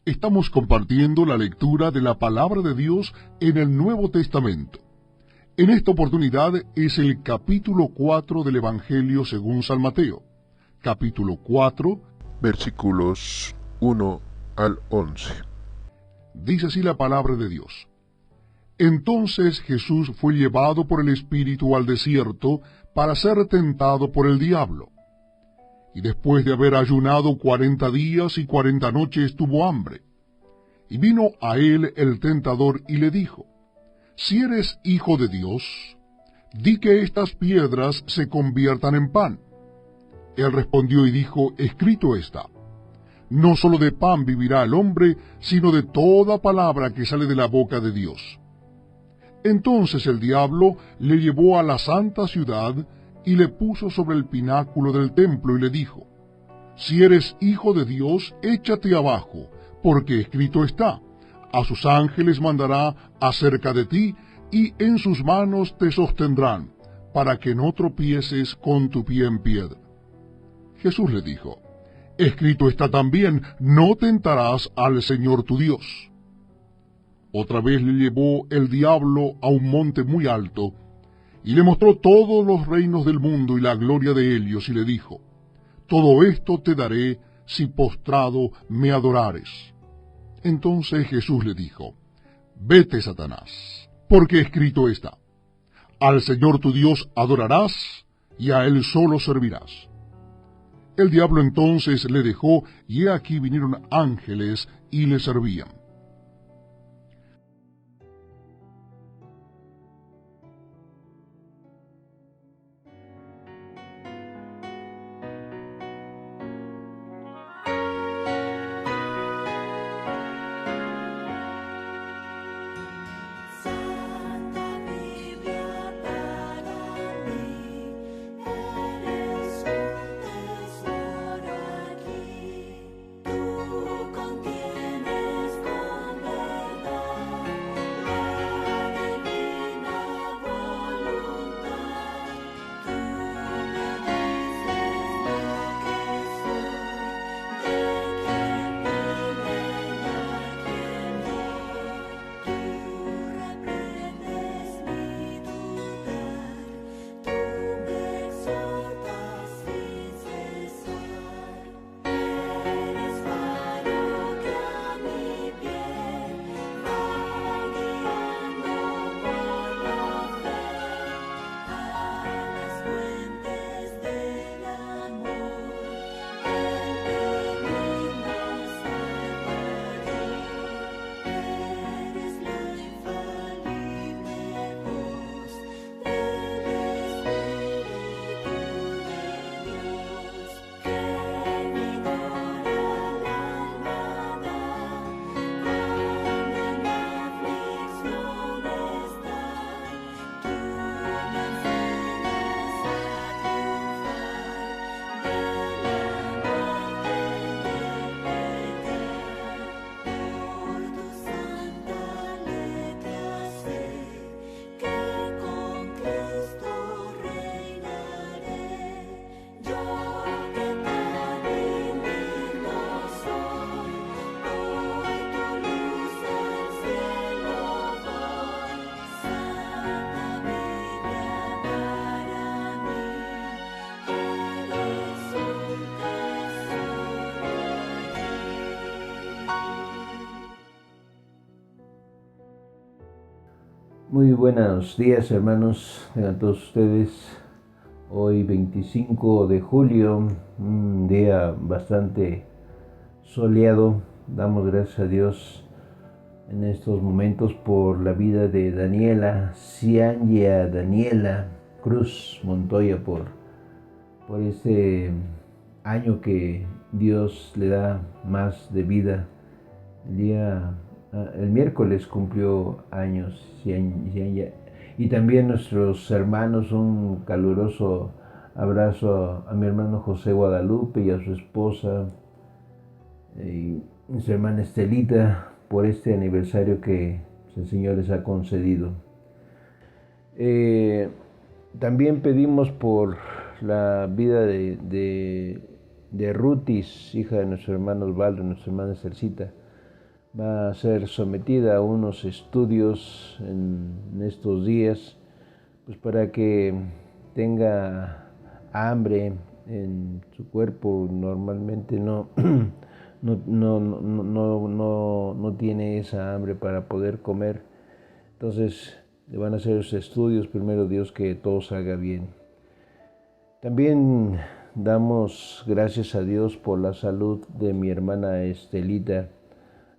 Estamos compartiendo la lectura de la Palabra de Dios en el Nuevo Testamento. En esta oportunidad es el capítulo 4 del Evangelio según San Mateo. Capítulo 4, versículos 1 al 11. Dice así la Palabra de Dios. Entonces Jesús fue llevado por el Espíritu al desierto para ser tentado por el diablo. Y después de haber ayunado 40 días y 40 noches tuvo hambre. Y vino a él el tentador y le dijo, Si eres hijo de Dios, di que estas piedras se conviertan en pan. Él respondió y dijo, Escrito está, no sólo de pan vivirá el hombre, sino de toda palabra que sale de la boca de Dios. Entonces el diablo le llevó a la santa ciudad y le puso sobre el pináculo del templo y le dijo, Si eres hijo de Dios, échate abajo, porque escrito está, a sus ángeles mandará acerca de ti, y en sus manos te sostendrán, para que no tropieces con tu pie en piedra. Jesús le dijo, Escrito está también, no tentarás al Señor tu Dios. Otra vez le llevó el diablo a un monte muy alto, y le mostró todos los reinos del mundo y la gloria de ellos, y le dijo, Todo esto te daré si postrado me adorares. Entonces Jesús le dijo, Vete, Satanás, porque escrito está, Al Señor tu Dios adorarás, y a Él solo servirás. El diablo entonces le dejó, y he aquí vinieron ángeles y le servían. Muy buenos días, hermanos, a todos ustedes. Hoy 25 de julio, un día bastante soleado. Damos gracias a Dios en estos momentos por la vida de Daniela, Cianya Daniela Cruz Montoya, por este año que Dios le da más de vida. El miércoles cumplió años y también nuestros hermanos. Un caluroso abrazo a mi hermano José Guadalupe y a su esposa y su hermana Estelita por este aniversario que el Señor les ha concedido. También pedimos por la vida de Rutis, hija de nuestro hermano Osvaldo, nuestra hermana Celcita, va a ser sometida a unos estudios en estos días, pues para que tenga hambre en su cuerpo. Normalmente no tiene esa hambre para poder comer. Entonces le van a hacer los estudios, primero Dios, que todo salga bien. También damos gracias a Dios por la salud de mi hermana Estelita,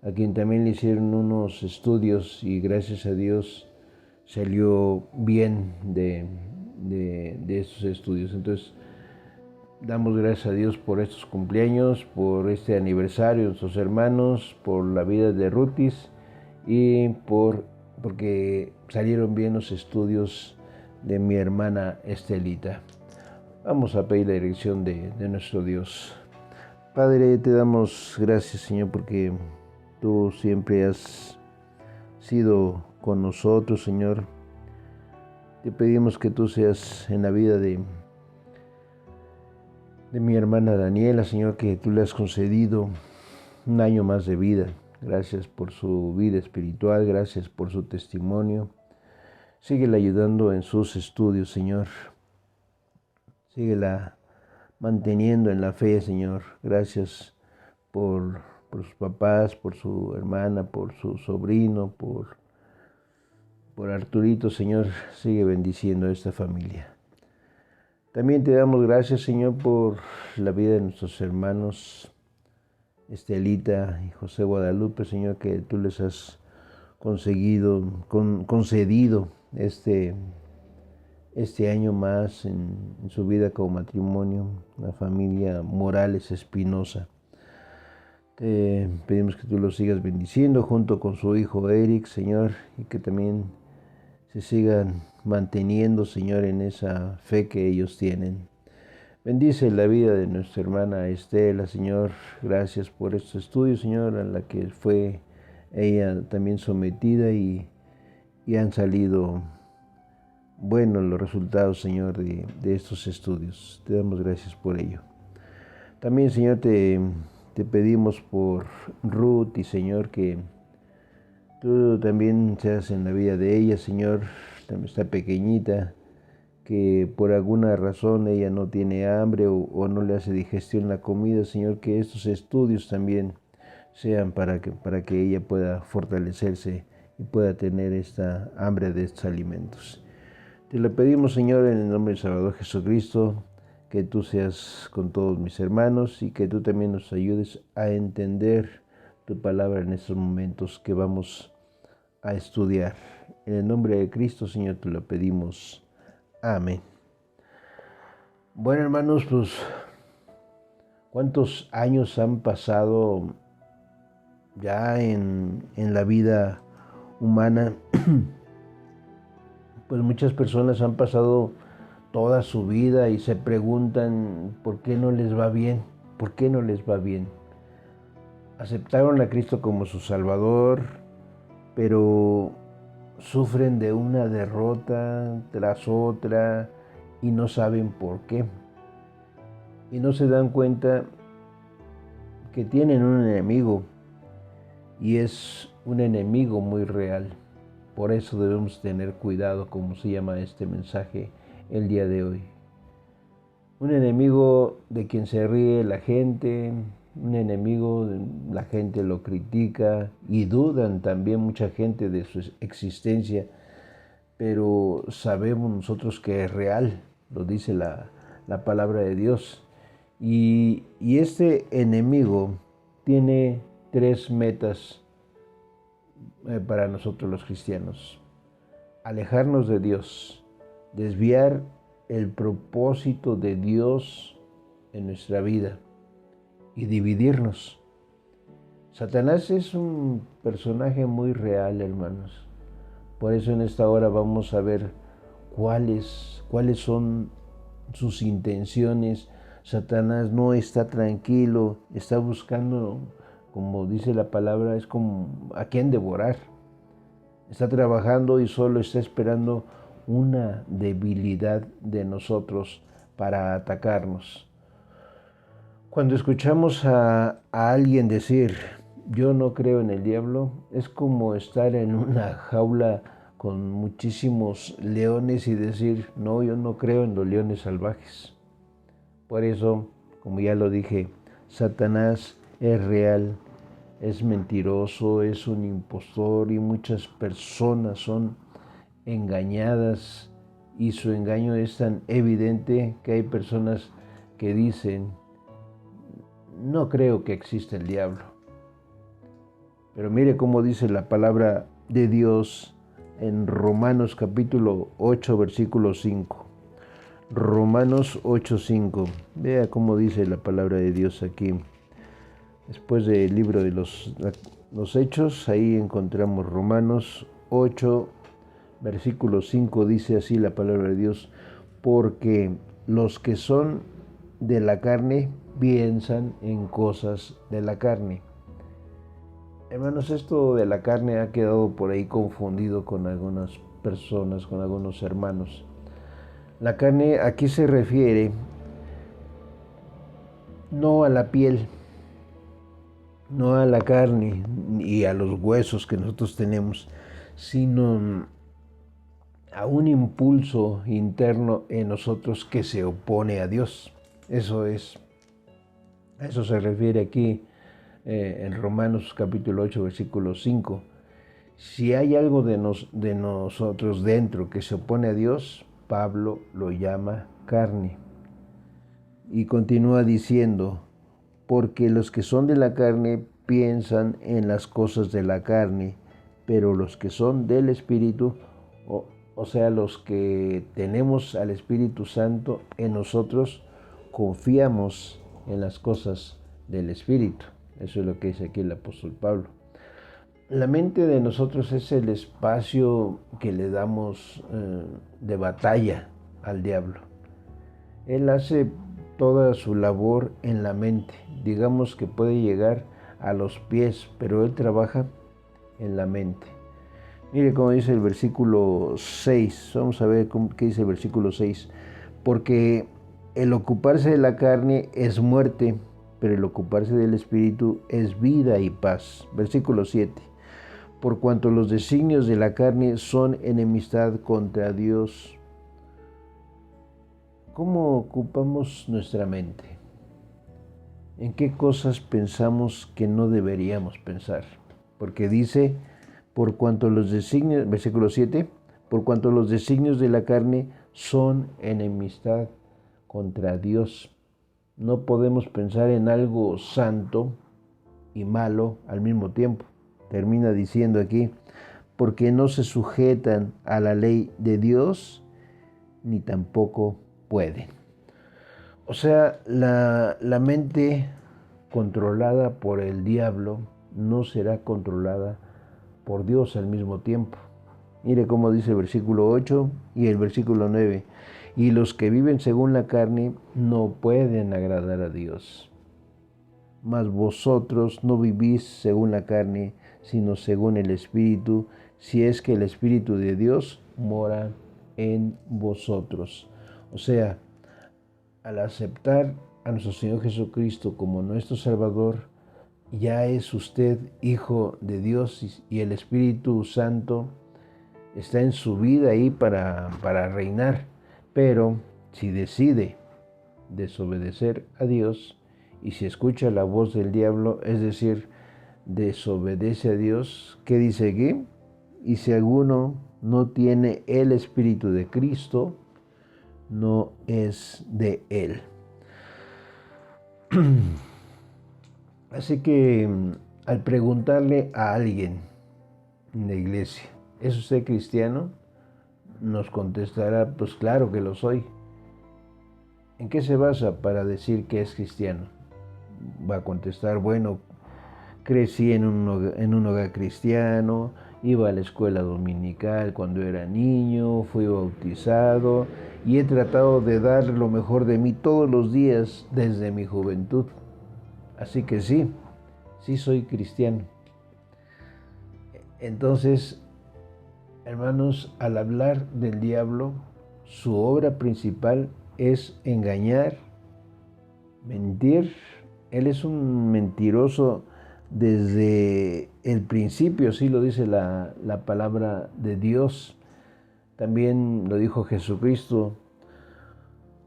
a quien también le hicieron unos estudios y gracias a Dios salió bien de estos estudios. Entonces damos gracias a Dios por estos cumpleaños, por este aniversario de nuestros hermanos, por la vida de Rutis y porque salieron bien los estudios de mi hermana Estelita. Vamos a pedir la dirección de nuestro Dios. Padre, te damos gracias, Señor, porque tú siempre has sido con nosotros, Señor. Te pedimos que tú seas en la vida de mi hermana Daniela, Señor, que tú le has concedido un año más de vida. Gracias por su vida espiritual, gracias por su testimonio. Síguela ayudando en sus estudios, Señor. Síguela manteniendo en la fe, Señor. Gracias por sus papás, por su hermana, por su sobrino, por Arturito, Señor. Sigue bendiciendo a esta familia. También te damos gracias, Señor, por la vida de nuestros hermanos Estelita y José Guadalupe, Señor, que tú les has concedido este año más en su vida como matrimonio, la familia Morales Espinosa. Te pedimos que tú los sigas bendiciendo junto con su hijo Eric, Señor, y que también se sigan manteniendo, Señor, en esa fe que ellos tienen. Bendice la vida de nuestra hermana Estela, Señor. Gracias por estos estudios, Señor, a la que fue ella también sometida y han salido buenos los resultados, Señor, de estos estudios. Te damos gracias por ello. También, Señor, te pedimos por Ruth y, Señor, que tú también seas en la vida de ella, Señor. También está pequeñita, que por alguna razón ella no tiene hambre o no le hace digestión la comida, Señor, que estos estudios también sean para que ella pueda fortalecerse y pueda tener esta hambre de estos alimentos. Te lo pedimos, Señor, en el nombre del Salvador Jesucristo, que tú seas con todos mis hermanos y que tú también nos ayudes a entender tu palabra en estos momentos que vamos a estudiar. En el nombre de Cristo, Señor, te lo pedimos. Amén. Bueno, hermanos, pues, ¿cuántos años han pasado ya en la vida humana? Pues muchas personas han pasado toda su vida y se preguntan por qué no les va bien, por qué no les va bien. Aceptaron a Cristo como su Salvador, pero sufren de una derrota tras otra y no saben por qué. Y no se dan cuenta que tienen un enemigo y es un enemigo muy real. Por eso debemos tener cuidado, como se llama este mensaje el día de hoy. Un enemigo de quien se ríe la gente, un enemigo, la gente lo critica y dudan también mucha gente de su existencia, pero sabemos nosotros que es real, lo dice la palabra de Dios. Y este enemigo tiene 3 metas para nosotros los cristianos: alejarnos de Dios, desviar el propósito de Dios en nuestra vida y dividirnos. Satanás es un personaje muy real, hermanos. Por eso en esta hora vamos a ver cuáles son sus intenciones. Satanás no está tranquilo, está buscando, como dice la palabra, es como a quién devorar. Está trabajando y solo está esperando una debilidad de nosotros para atacarnos. Cuando escuchamos a alguien decir, yo no creo en el diablo es como estar en una jaula con muchísimos leones y decir, no, yo no creo en los leones salvajes. Por eso, como ya lo dije, Satanás es real, es mentiroso, es un impostor y muchas personas son engañadas y su engaño es tan evidente que hay personas que dicen, no creo que exista el diablo. Pero mire cómo dice la palabra de Dios en Romanos capítulo 8, versículo 5. Romanos 8:5. Vea cómo dice la palabra de Dios aquí. Después del libro de los Hechos, ahí encontramos Romanos 8, versículo 5, dice así la palabra de Dios, porque los que son de la carne piensan en cosas de la carne. Hermanos, esto de la carne ha quedado por ahí confundido con algunas personas, con algunos hermanos. La carne aquí se refiere no a la piel, no a la carne y a los huesos que nosotros tenemos, sino a un impulso interno en nosotros que se opone a Dios. Eso se refiere aquí en Romanos capítulo 8, versículo 5. Si hay algo de nosotros dentro que se opone a Dios, Pablo lo llama carne. Y continúa diciendo, porque los que son de la carne piensan en las cosas de la carne, pero los que son del Espíritu, o sea, los que tenemos al Espíritu Santo en nosotros, confiamos en las cosas del Espíritu. Eso es lo que dice aquí el apóstol Pablo. La mente de nosotros es el espacio que le damos de batalla al diablo. Él hace toda su labor en la mente. Digamos que puede llegar a los pies, pero él trabaja en la mente. Mire cómo dice el versículo 6. Vamos a ver qué dice el versículo 6. Porque el ocuparse de la carne es muerte, pero el ocuparse del Espíritu es vida y paz. Versículo 7. Por cuanto los designios de la carne son enemistad contra Dios. ¿Cómo ocupamos nuestra mente? ¿En qué cosas pensamos que no deberíamos pensar? Porque dice, por cuanto los designios, versículo 7, por cuanto los designios de la carne son enemistad contra Dios. No podemos pensar en algo santo y malo al mismo tiempo. Termina diciendo aquí, porque no se sujetan a la ley de Dios, ni tampoco pueden. O sea, la mente controlada por el diablo no será controlada por Dios al mismo tiempo. Mire cómo dice el versículo 8 y el versículo 9. Y los que viven según la carne no pueden agradar a Dios. Mas vosotros no vivís según la carne, sino según el Espíritu, si es que el Espíritu de Dios mora en vosotros. O sea, al aceptar a nuestro Señor Jesucristo como nuestro Salvador, ya es usted hijo de Dios y el Espíritu Santo está en su vida ahí para reinar. Pero si decide desobedecer a Dios y si escucha la voz del diablo, es decir, desobedece a Dios, ¿qué dice aquí? Y si alguno no tiene el Espíritu de Cristo, no es de él. Así que al preguntarle a alguien en la iglesia, ¿es usted cristiano? Nos contestará, pues claro que lo soy. ¿En qué se basa para decir que es cristiano? Va a contestar, bueno, crecí en un hogar cristiano, iba a la escuela dominical cuando era niño, fui bautizado y he tratado de dar lo mejor de mí todos los días desde mi juventud. Así que sí soy cristiano. Entonces, hermanos, al hablar del diablo, su obra principal es engañar, mentir. Él es un mentiroso desde el principio, así lo dice la palabra de Dios. También lo dijo Jesucristo,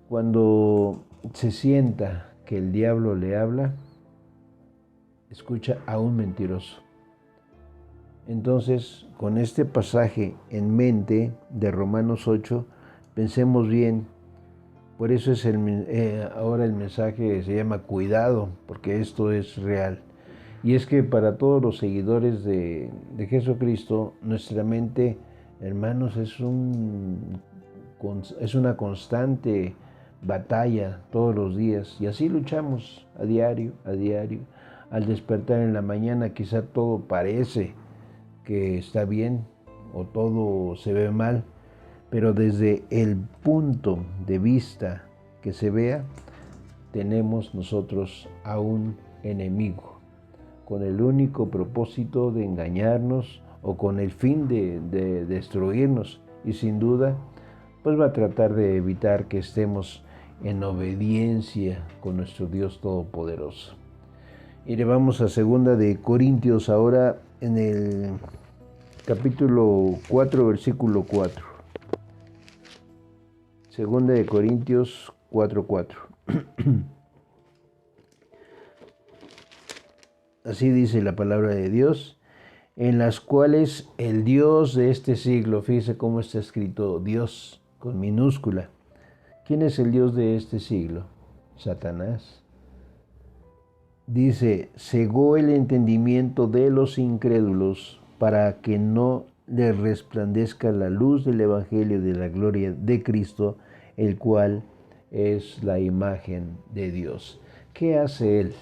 cuando se sienta que el diablo le habla, escucha a un mentiroso. Entonces, con este pasaje en mente de Romanos 8, pensemos bien. Por eso es ahora el mensaje se llama cuidado, porque esto es real. Y es que para todos los seguidores de Jesucristo, nuestra mente, hermanos, es una constante batalla todos los días. Y así luchamos a diario, a diario. Al despertar en la mañana quizá todo parece que está bien o todo se ve mal, pero desde el punto de vista que se vea, tenemos nosotros a un enemigo, con el único propósito de engañarnos o con el fin de destruirnos, y sin duda, pues va a tratar de evitar que estemos en obediencia con nuestro Dios Todopoderoso. Y le vamos a 2 de Corintios ahora en el capítulo 4, versículo 4. 2 de Corintios 4:4. Así dice la palabra de Dios, en las cuales el Dios de este siglo, fíjese cómo está escrito Dios con minúscula. ¿Quién es el Dios de este siglo? Satanás. Dice, cegó el entendimiento de los incrédulos para que no les resplandezca la luz del Evangelio de la gloria de Cristo, el cual es la imagen de Dios. ¿Qué hace él?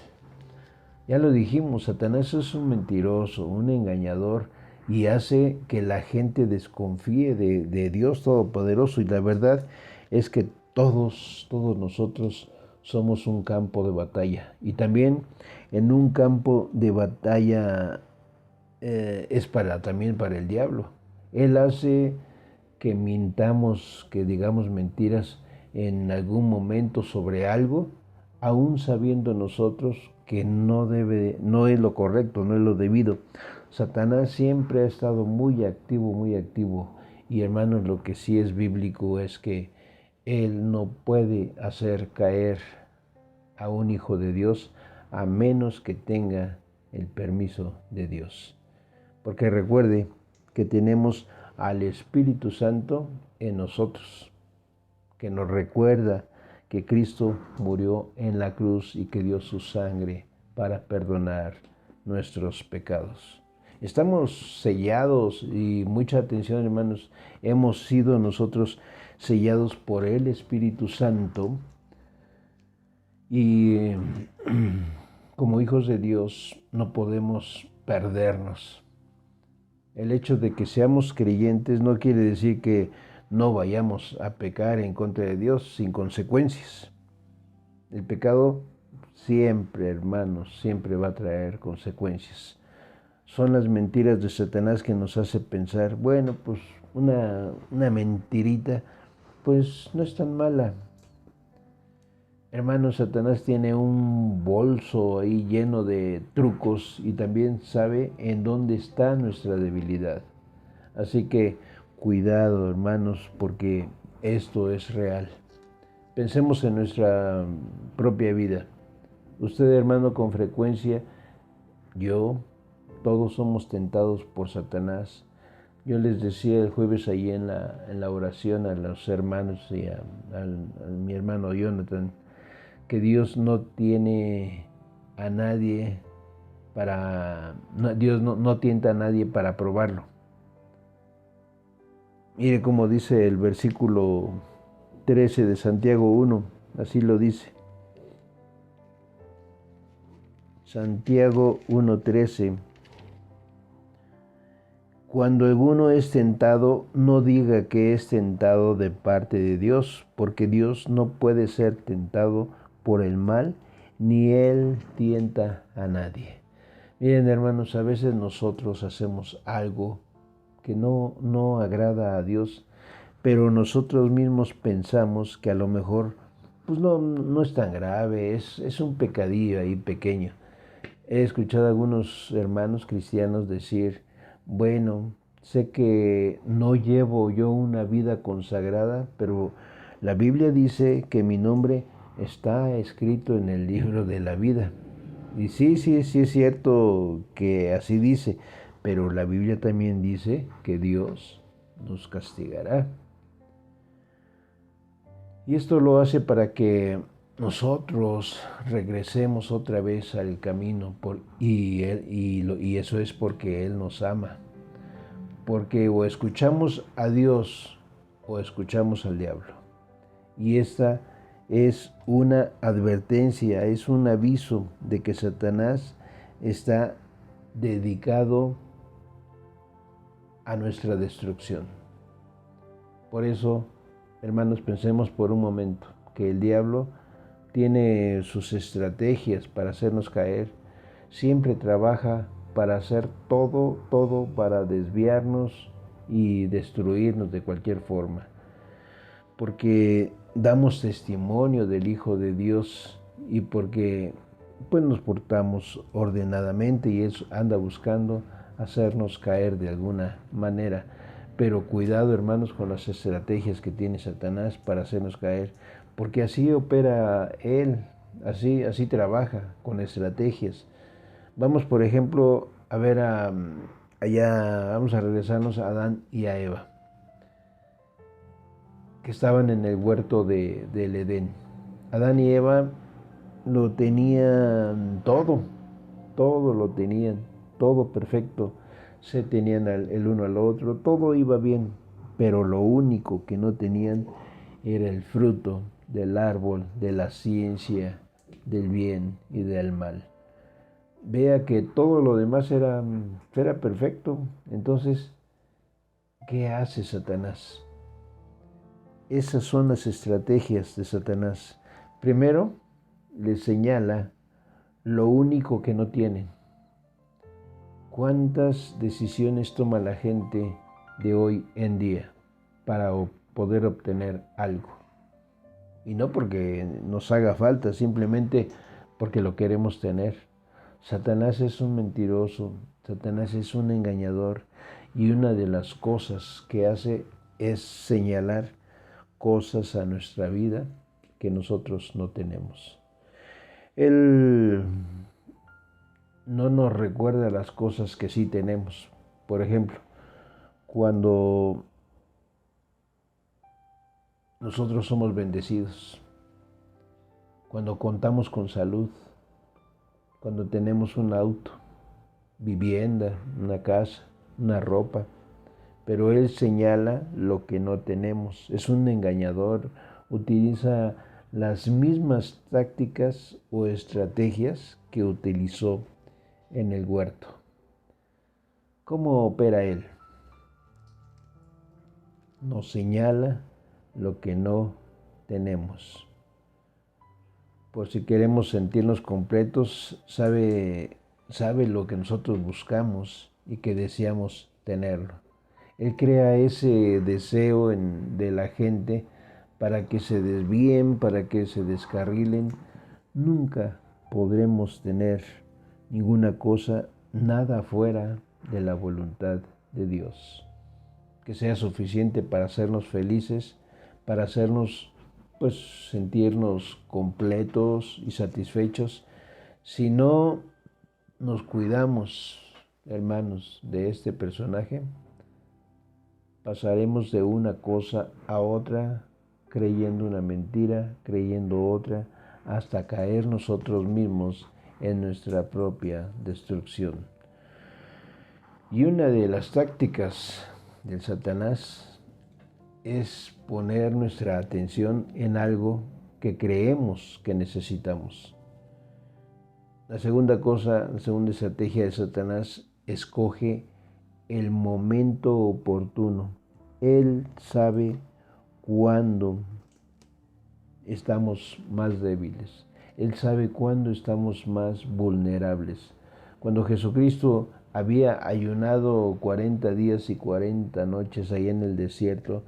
Ya lo dijimos, Satanás es un mentiroso, un engañador, y hace que la gente desconfíe de Dios Todopoderoso. Y la verdad es que todos nosotros somos un campo de batalla. Y también en un campo de batalla es también para el diablo. Él hace que mintamos, que digamos mentiras en algún momento sobre algo, aún sabiendo nosotros que no es lo correcto, no es lo debido. Satanás siempre ha estado muy activo. Y hermanos, lo que sí es bíblico es que él no puede hacer caer a un hijo de Dios a menos que tenga el permiso de Dios. Porque recuerde que tenemos al Espíritu Santo en nosotros, que nos recuerda que Cristo murió en la cruz y que dio su sangre para perdonar nuestros pecados. Estamos sellados, y mucha atención, hermanos, hemos sido nosotros sellados por el Espíritu Santo, y como hijos de Dios no podemos perdernos. El hecho de que seamos creyentes no quiere decir que no vayamos a pecar en contra de Dios sin consecuencias. El pecado siempre, hermanos, siempre va a traer consecuencias. Son las mentiras de Satanás que nos hace pensar, bueno, pues una mentirita, pues no es tan mala. Hermanos, Satanás tiene un bolso ahí lleno de trucos y también sabe en dónde está nuestra debilidad. Así que cuidado, hermanos, porque esto es real. Pensemos en nuestra propia vida. Usted, hermano, con frecuencia, yo, todos somos tentados por Satanás. Yo les decía el jueves ahí en la oración a los hermanos y a mi hermano Jonathan, que Dios no tiene a nadie Dios no tienta a nadie para probarlo. Mire cómo dice el versículo 13 de Santiago 1, así lo dice. Santiago 1:13. Cuando alguno es tentado, no diga que es tentado de parte de Dios, porque Dios no puede ser tentado por el mal, ni Él tienta a nadie. Miren, hermanos, a veces nosotros hacemos algo que no agrada a Dios, pero nosotros mismos pensamos que a lo mejor pues no es tan grave, es un pecadillo ahí pequeño. He escuchado a algunos hermanos cristianos decir, bueno, sé que no llevo yo una vida consagrada, pero la Biblia dice que mi nombre está escrito en el libro de la vida. Y sí es cierto que así dice, pero la Biblia también dice que Dios nos castigará. Y esto lo hace para que nosotros regresemos otra vez al camino y eso es porque Él nos ama. Porque o escuchamos a Dios o escuchamos al diablo. Y esta es una advertencia, es un aviso de que Satanás está dedicado a nuestra destrucción. Por eso, hermanos, pensemos por un momento que el diablo tiene sus estrategias para hacernos caer, siempre trabaja para hacer todo para desviarnos y destruirnos de cualquier forma. Porque damos testimonio del Hijo de Dios y porque pues nos portamos ordenadamente y Él anda buscando hacernos caer de alguna manera. Pero cuidado, hermanos, con las estrategias que tiene Satanás para hacernos caer, porque así opera Él, así trabaja con estrategias. Vamos, por ejemplo, a ver allá, vamos a regresarnos a Adán y a Eva, que estaban en el huerto del Edén. Adán y Eva lo tenían todo lo tenían, todo perfecto. Se tenían el uno al otro, todo iba bien, pero lo único que no tenían era el fruto del árbol de la ciencia del bien y del mal. Vea que todo lo demás era perfecto. Entonces, ¿qué hace Satanás? Esas son las estrategias de Satanás. Primero, les señala lo único que no tienen. ¿Cuántas decisiones toma la gente de hoy en día para poder obtener algo? Y no porque nos haga falta, simplemente porque lo queremos tener. Satanás es un mentiroso, Satanás es un engañador y una de las cosas que hace es señalar cosas a nuestra vida que nosotros no tenemos. Él no nos recuerda las cosas que sí tenemos. Por ejemplo, cuando nosotros somos bendecidos, cuando contamos con salud, cuando tenemos un auto, vivienda, una casa, una ropa, pero Él señala lo que no tenemos. Es un engañador, utiliza las mismas tácticas o estrategias que utilizó en el huerto. ¿Cómo opera Él? Nos señala lo que no tenemos. Por si queremos sentirnos completos, sabe lo que nosotros buscamos y que deseamos tenerlo. Él crea ese deseo de la gente para que se desvíen, para que se descarrilen. Nunca podremos tener ninguna cosa, nada fuera de la voluntad de Dios. Que sea suficiente para hacernos felices, para hacernos, pues, sentirnos completos y satisfechos. Si no nos cuidamos, hermanos, de este personaje, pasaremos de una cosa a otra, creyendo una mentira, creyendo otra, hasta caer nosotros mismos en nuestra propia destrucción. Y una de las tácticas del Satanás es poner nuestra atención en algo que creemos que necesitamos. La segunda estrategia de Satanás, escoge el momento oportuno. Él sabe cuándo estamos más débiles. Él sabe cuándo estamos más vulnerables. Cuando Jesucristo había ayunado 40 días y 40 noches ahí en el desierto,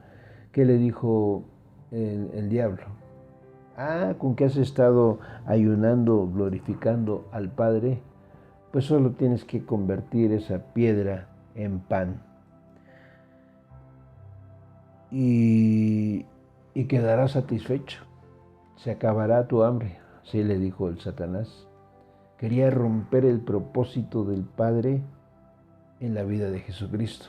¿qué le dijo el diablo? ¿Con qué has estado ayunando, glorificando al Padre? pues solo tienes que convertir esa piedra en pan. Y quedarás satisfecho. Se acabará tu hambre, así le dijo el Satanás. Quería romper el propósito del Padre en la vida de Jesucristo.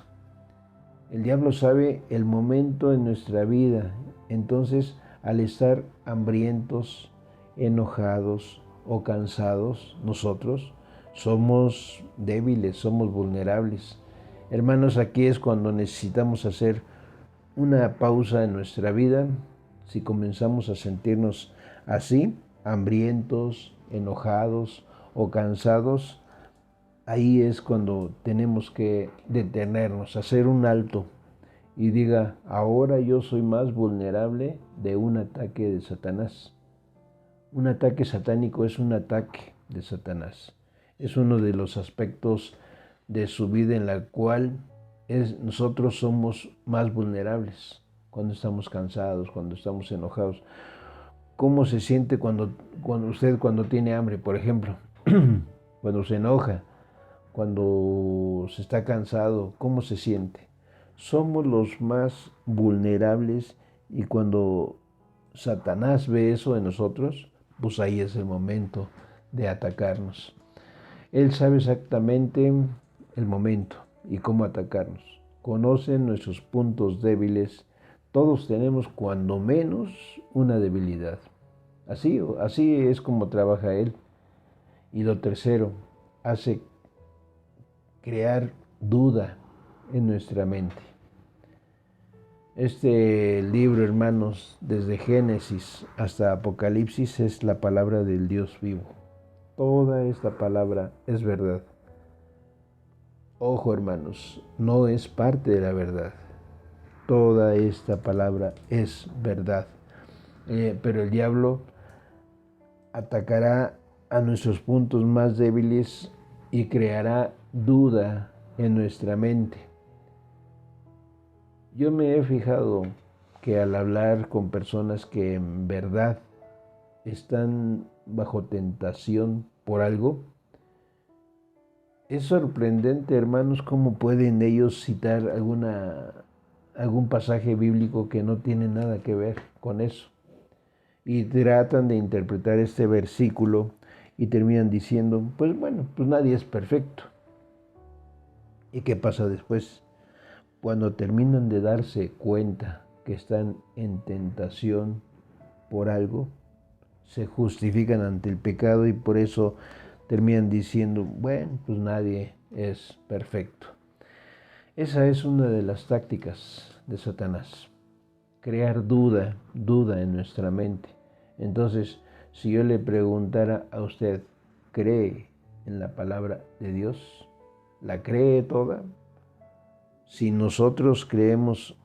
El diablo sabe el momento en nuestra vida, entonces al estar hambrientos, enojados o cansados, nosotros somos débiles, somos vulnerables. Hermanos, aquí es cuando necesitamos hacer una pausa en nuestra vida. Si comenzamos a sentirnos así, hambrientos, enojados o cansados, ahí es cuando tenemos que detenernos, hacer un alto y diga, ahora yo soy más vulnerable de un ataque de Satanás. Un ataque satánico es un ataque de Satanás. Es uno de los aspectos de su vida en la cual nosotros somos más vulnerables cuando estamos cansados, cuando estamos enojados. ¿Cómo se siente cuando tiene hambre, por ejemplo? Cuando se enoja, cuando se está cansado, ¿cómo se siente? Somos los más vulnerables y cuando Satanás ve eso en nosotros, pues ahí es el momento de atacarnos. Él sabe exactamente el momento y cómo atacarnos. Conoce nuestros puntos débiles. Todos tenemos cuando menos una debilidad. Así es como trabaja él. Y lo tercero, hace crear duda en nuestra mente. Este libro, hermanos, desde Génesis hasta Apocalipsis es la palabra del Dios vivo. Toda esta palabra es verdad. Ojo, hermanos, no es parte de la verdad. Toda esta palabra es verdad. Pero el diablo atacará a nuestros puntos más débiles y creará duda en nuestra mente. Yo me he fijado que al hablar con personas que en verdad están bajo tentación por algo, es sorprendente, hermanos, cómo pueden ellos citar algún pasaje bíblico que no tiene nada que ver con eso. Y tratan de interpretar este versículo y terminan diciendo, pues bueno, pues nadie es perfecto. ¿Y qué pasa después? Cuando terminan de darse cuenta que están en tentación por algo, se justifican ante el pecado y por eso terminan diciendo, bueno, pues nadie es perfecto. Esa es una de las tácticas de Satanás, crear duda en nuestra mente. Entonces, si yo le preguntara a usted, ¿cree en la palabra de Dios? ¿La cree toda? Si nosotros creemos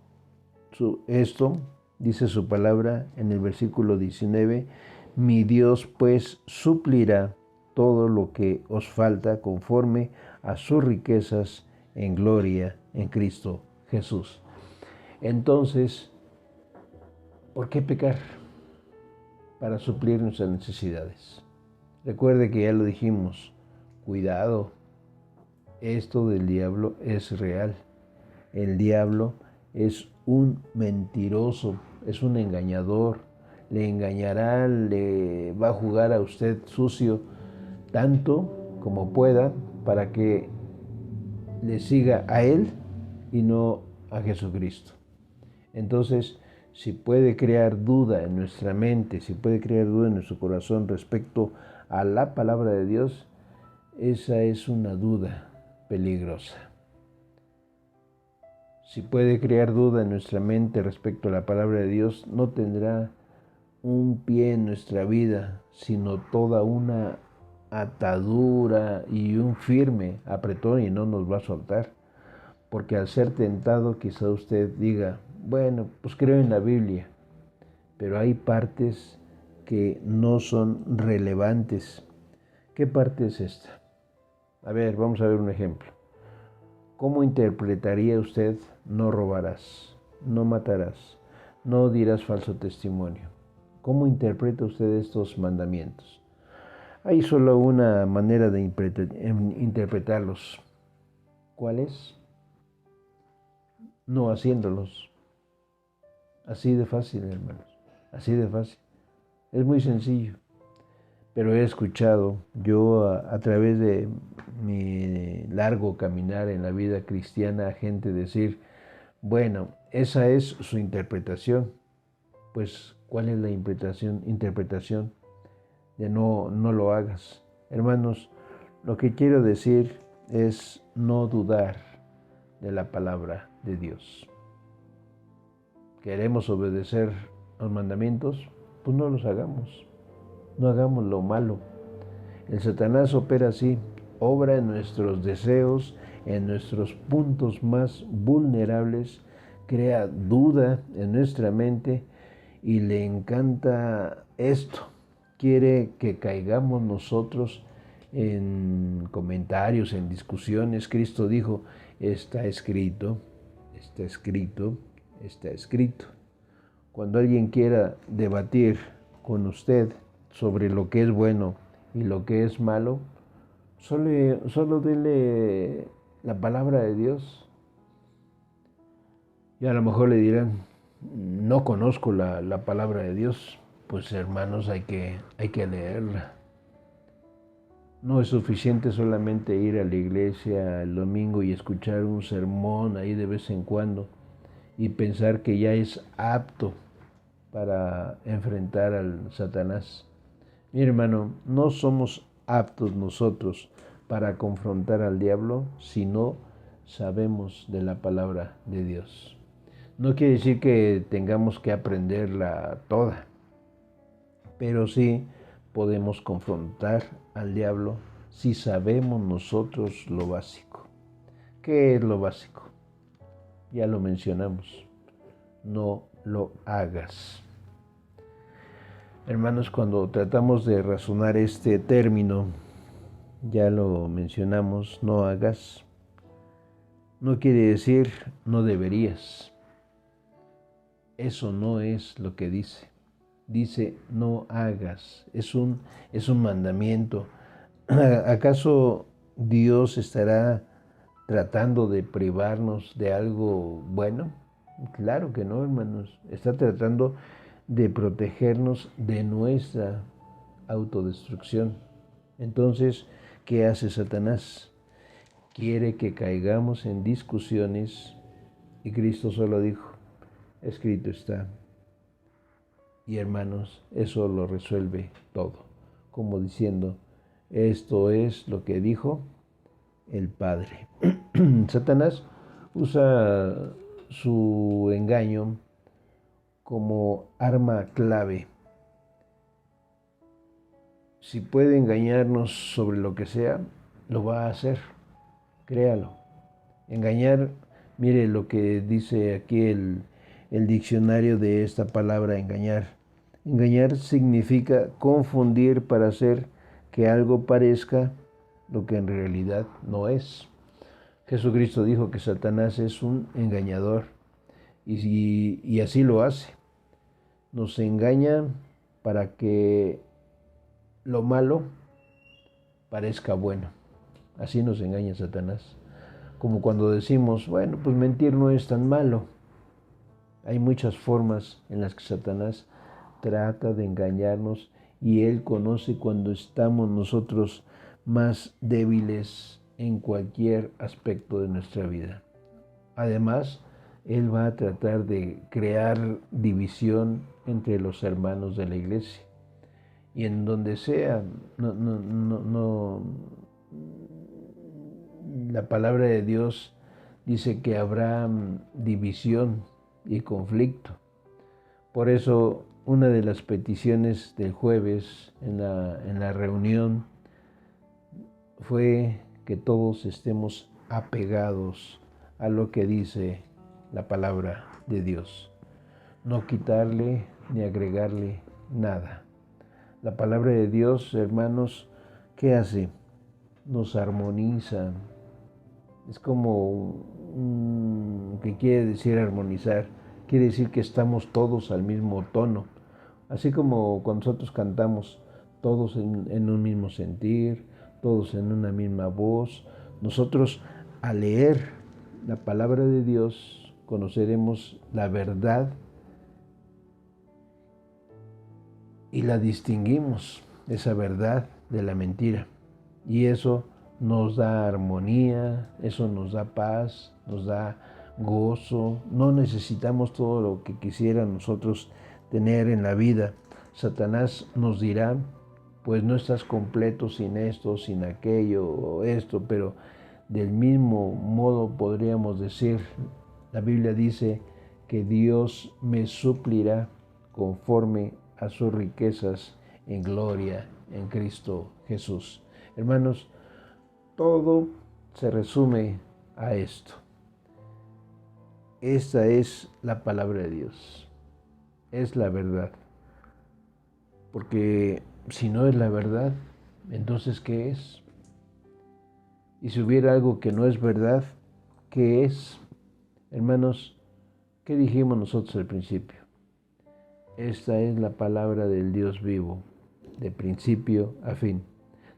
esto, dice su palabra en el versículo 19, mi Dios pues suplirá todo lo que os falta conforme a sus riquezas en gloria en Cristo Jesús. Entonces, ¿por qué pecar? Para suplir nuestras necesidades. Recuerde que ya lo dijimos, cuidado, esto del diablo es real. El diablo es un mentiroso, es un engañador. Le engañará, le va a jugar a usted sucio tanto como pueda para que le siga a él y no a Jesucristo. Entonces, si puede crear duda en nuestra mente, si puede crear duda en nuestro corazón respecto a la palabra de Dios, esa es una duda peligrosa. Si puede crear duda en nuestra mente respecto a la palabra de Dios, no tendrá un pie en nuestra vida, sino toda una atadura y un firme apretón y no nos va a soltar. Porque al ser tentado, quizá usted diga, bueno, pues creo en la Biblia, pero hay partes que no son relevantes. ¿Qué parte es esta? A ver, vamos a ver un ejemplo. ¿Cómo interpretaría usted no robarás, no matarás, no dirás falso testimonio? ¿Cómo interpreta usted estos mandamientos? Hay solo una manera de interpretarlos. ¿Cuál es? No haciéndolos. Así de fácil, hermanos. Así de fácil. Es muy sencillo. Pero he escuchado yo a través de mi largo caminar en la vida cristiana a gente decir, bueno, esa es su interpretación. Pues, ¿cuál es la interpretación de no lo hagas? Hermanos, lo que quiero decir es no dudar de la palabra de Dios. ¿Queremos obedecer los mandamientos? Pues no los hagamos. No hagamos lo malo. El Satanás opera así, obra en nuestros deseos, en nuestros puntos más vulnerables, crea duda en nuestra mente y le encanta esto. Quiere que caigamos nosotros en comentarios, en discusiones. Cristo dijo, está escrito, está escrito, está escrito. Cuando alguien quiera debatir con usted sobre lo que es bueno y lo que es malo, solo dile la palabra de Dios. Y a lo mejor le dirán, no conozco la palabra de Dios. Pues hermanos, hay que leerla. No es suficiente solamente ir a la iglesia el domingo y escuchar un sermón ahí de vez en cuando y pensar que ya es apto para enfrentar al Satanás. Mi hermano, no somos aptos nosotros para confrontar al diablo si no sabemos de la palabra de Dios. No quiere decir que tengamos que aprenderla toda, pero sí podemos confrontar al diablo si sabemos nosotros lo básico. ¿Qué es lo básico? Ya lo mencionamos. No lo hagas. Hermanos, cuando tratamos de razonar este término, ya lo mencionamos, no hagas, no quiere decir no deberías. Eso no es lo que dice. Dice no hagas, es un mandamiento. ¿Acaso Dios estará tratando de privarnos de algo bueno? Claro que no, hermanos. Está tratando de protegernos de nuestra autodestrucción. Entonces, ¿qué hace Satanás? Quiere que caigamos en discusiones y Cristo solo dijo, escrito está. Y hermanos, eso lo resuelve todo, como diciendo, esto es lo que dijo el Padre. Satanás usa su engaño como arma clave. Si puede engañarnos sobre lo que sea, lo va a hacer. Créalo. Engañar, mire lo que dice aquí el diccionario de esta palabra engañar. Engañar significa confundir para hacer que algo parezca lo que en realidad no es. Jesucristo dijo que Satanás es un engañador y así lo hace. Nos engaña para que lo malo parezca bueno. Así nos engaña Satanás. Como cuando decimos, bueno, pues mentir no es tan malo. Hay muchas formas en las que Satanás trata de engañarnos y él conoce cuando estamos nosotros más débiles en cualquier aspecto de nuestra vida. Además, él va a tratar de crear división entre los hermanos de la iglesia. Y en donde sea, la palabra de Dios dice que habrá división y conflicto. Por eso, una de las peticiones del jueves en la reunión fue que todos estemos apegados a lo que dice la palabra de Dios. No quitarle ni agregarle nada. La palabra de Dios, hermanos, ¿qué hace? Nos armoniza. Es como, ¿qué quiere decir armonizar? Quiere decir que estamos todos al mismo tono. Así como cuando nosotros cantamos, todos en un mismo sentir, todos en una misma voz. Nosotros, al leer la palabra de Dios, conoceremos la verdad y la distinguimos, esa verdad de la mentira. Y eso nos da armonía, eso nos da paz, nos da gozo. No necesitamos todo lo que quisiera nosotros tener en la vida. Satanás nos dirá, pues no estás completo sin esto, sin aquello o esto, pero del mismo modo podríamos decir, la Biblia dice que Dios me suplirá conforme a sus riquezas en gloria en Cristo Jesús. Hermanos, todo se resume a esto. Esta es la palabra de Dios, es la verdad. Porque si no es la verdad, entonces ¿qué es? Y si hubiera algo que no es verdad, ¿qué es? Hermanos, ¿qué dijimos nosotros al principio? Esta es la palabra del Dios vivo, de principio a fin,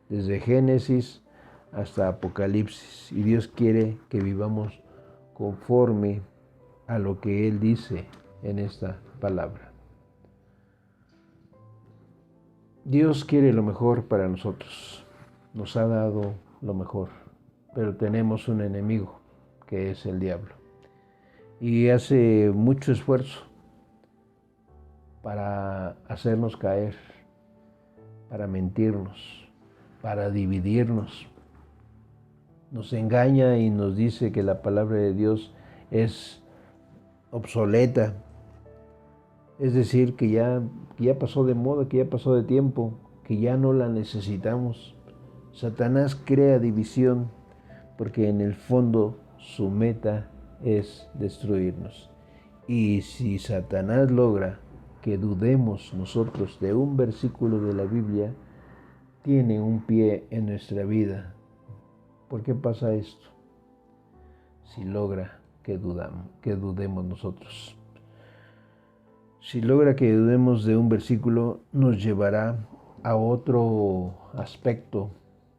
desde Génesis hasta Apocalipsis. Y Dios quiere que vivamos conforme a lo que Él dice en esta palabra. Dios quiere lo mejor para nosotros, nos ha dado lo mejor, pero tenemos un enemigo, que es el diablo. Y hace mucho esfuerzo para hacernos caer, para mentirnos, para dividirnos. Nos engaña y nos dice que la palabra de Dios es obsoleta, es decir, que ya pasó de moda, que ya pasó de tiempo, que ya no la necesitamos. Satanás crea división porque en el fondo su meta es destruirnos. Y si Satanás logra que dudemos nosotros de un versículo de la Biblia, tiene un pie en nuestra vida. ¿Por qué pasa esto? Si logra que dudemos nosotros. Si logra que dudemos de un versículo, nos llevará a otro aspecto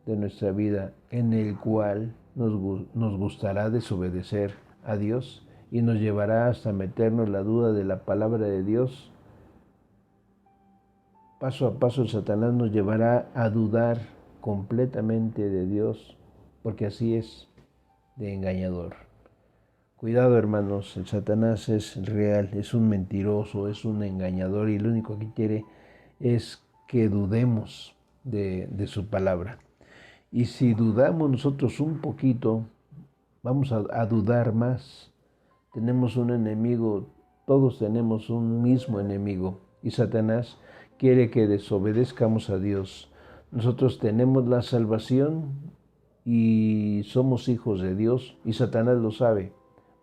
de nuestra vida en el cual nos gustará desobedecer a Dios y nos llevará hasta meternos la duda de la palabra de Dios. Paso a paso, Satanás nos llevará a dudar completamente de Dios, porque así es de engañador. Cuidado, hermanos, el Satanás es real, es un mentiroso, es un engañador y lo único que quiere es que dudemos de su palabra. Y si dudamos nosotros un poquito, vamos a dudar más. Tenemos un enemigo, todos tenemos un mismo enemigo y Satanás quiere que desobedezcamos a Dios. Nosotros tenemos la salvación y somos hijos de Dios y Satanás lo sabe.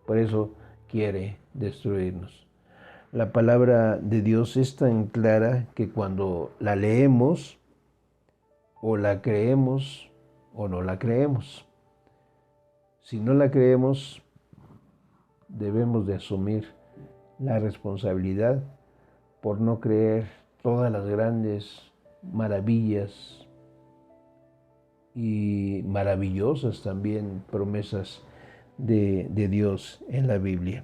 Por eso quiere destruirnos. La palabra de Dios es tan clara que cuando la leemos, o la creemos o no la creemos. Si no la creemos, debemos de asumir la responsabilidad por no creer todas las grandes maravillas y maravillosas también promesas de Dios en la Biblia.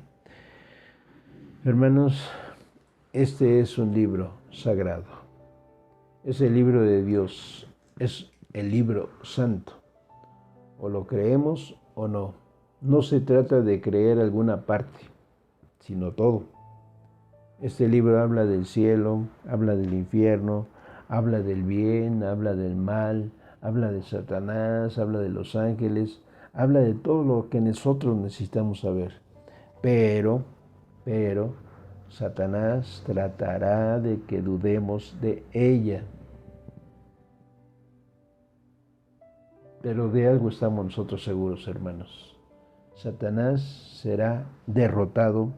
Hermanos, este es un libro sagrado. Es el libro de Dios, es el libro santo. O lo creemos o no. No se trata de creer alguna parte, sino todo. Este libro habla del cielo, habla del infierno, habla del bien, habla del mal, habla de Satanás, habla de los ángeles, habla de todo lo que nosotros necesitamos saber. Pero, Satanás tratará de que dudemos de ella. Pero de algo estamos nosotros seguros, hermanos. Satanás será derrotado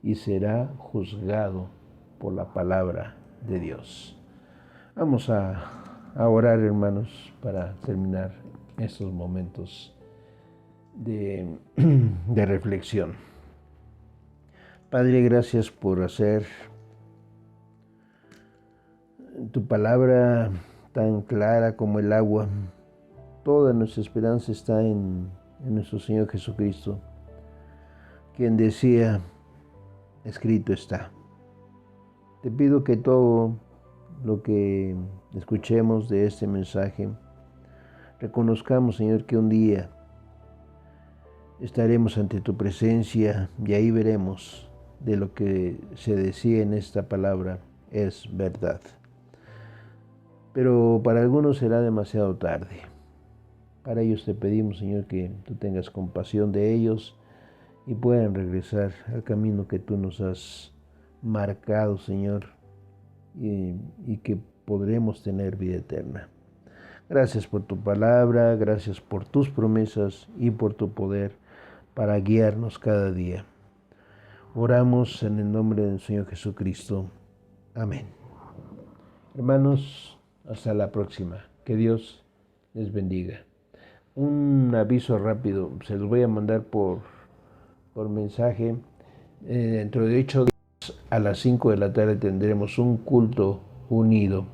y será juzgado por la palabra de Dios. Vamos a orar, hermanos, para terminar estos momentos de reflexión. Padre, gracias por hacer tu palabra tan clara como el agua. Toda nuestra esperanza está en nuestro Señor Jesucristo, quien decía, escrito está. Te pido que todo lo que escuchemos de este mensaje, reconozcamos, Señor, que un día estaremos ante tu presencia y ahí veremos de lo que se decía en esta palabra es verdad. Pero para algunos será demasiado tarde. Para ellos te pedimos, Señor, que tú tengas compasión de ellos y puedan regresar al camino que tú nos has marcado, Señor, y que podremos tener vida eterna. Gracias por tu palabra, gracias por tus promesas y por tu poder para guiarnos cada día. Oramos en el nombre del Señor Jesucristo. Amén. Hermanos, hasta la próxima. Que Dios les bendiga. Un aviso rápido, se los voy a mandar por mensaje. Dentro de 8 días a las 5 de la tarde tendremos un culto unido.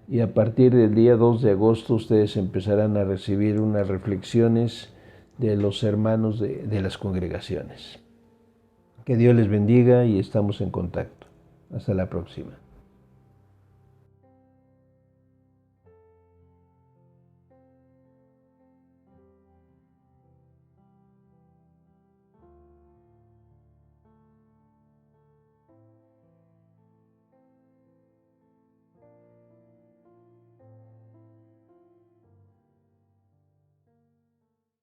Y a partir del día 2 de agosto ustedes empezarán a recibir unas reflexiones de los hermanos de las congregaciones. Que Dios les bendiga y estamos en contacto. Hasta la próxima.